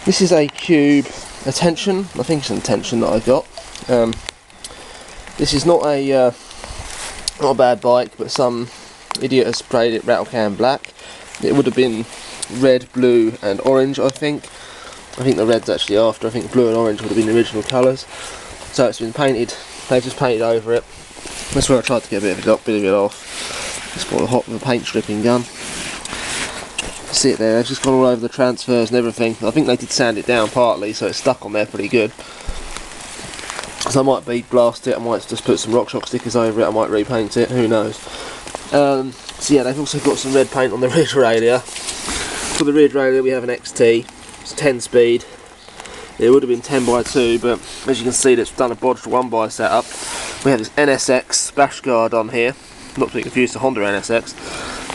This is a Cube Attention. I think it's an Attention that I got. This is not a bad bike, but some idiot has sprayed it rattle can black. It would have been red, blue and orange, I think. I think the red's actually after. I think blue and orange would have been the original colours. So it's been painted. They've just painted over it. That's where I tried to get a bit of it off. Just bought a hot with a paint stripping gun. See it there, they've just gone all over the transfers and everything. I think they did sand it down partly, so it's stuck on there pretty good. So I might bead blast it, I might just put some RockShox stickers over it, I might repaint it, who knows. So yeah, they've also got some red paint on the rear derailleur. For the rear derailleur we have an XT, it's 10 speed. It would have been 10 by 2, but as you can see it's done a bodged 1x setup. We have this NSX splash guard on here, not to be confused with Honda NSX,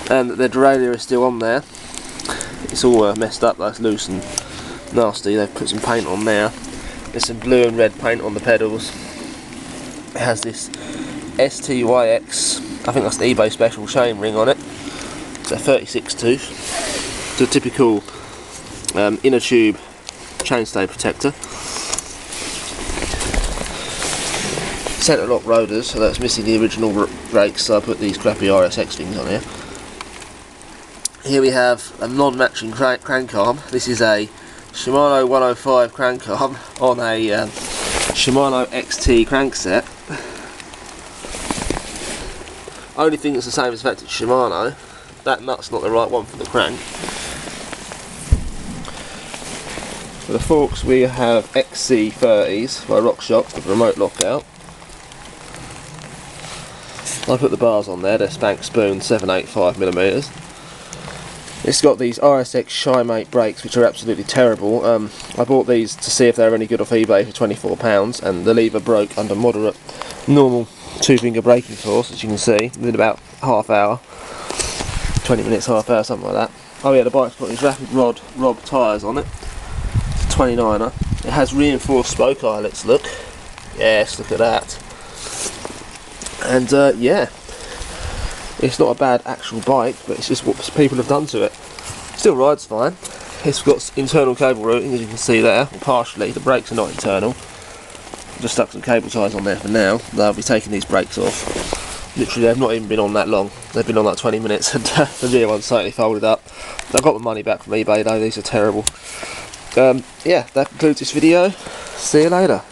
and the derailleur is still on there. It's all messed up, that's loose and nasty. They've put some paint on there. There's some blue and red paint on the pedals. It has this STYX, I think that's an eBay special chain ring on it. It's a 36 tooth. It's a typical inner tube chainstay protector. Centre lock rotors, so that's missing the original brakes, so I put these crappy RSX things on here. Here we have a non-matching crank arm. This is a Shimano 105 crank arm on a Shimano XT crankset. Only thing that's the same as the fact it's Shimano. That nut's not the right one for the crank. For the forks we have XC30s by RockShox with remote lockout. I put the bars on there, they're Spank Spoon 785mm. It's got these RSX Shymate brakes which are absolutely terrible. I bought these to see if they were any good off eBay for £24 and the lever broke under moderate normal 2-finger braking force, as you can see, within about half hour. 20 minutes, half hour, something like that. Oh yeah, the bike's got these Rapid Rob tyres on it. It's a 29er. It has reinforced spoke eyelets, look. Yes, look at that. And yeah. It's not a bad actual bike, but it's just what people have done to it. Still rides fine. It's got internal cable routing, as you can see there, well, partially. The brakes are not internal. Just stuck some cable ties on there for now. They'll be taking these brakes off. Literally, they've not even been on that long. They've been on like 20 minutes, and the rear one's totally folded up. I got my money back from eBay though. These are terrible. Yeah, that concludes this video. See you later.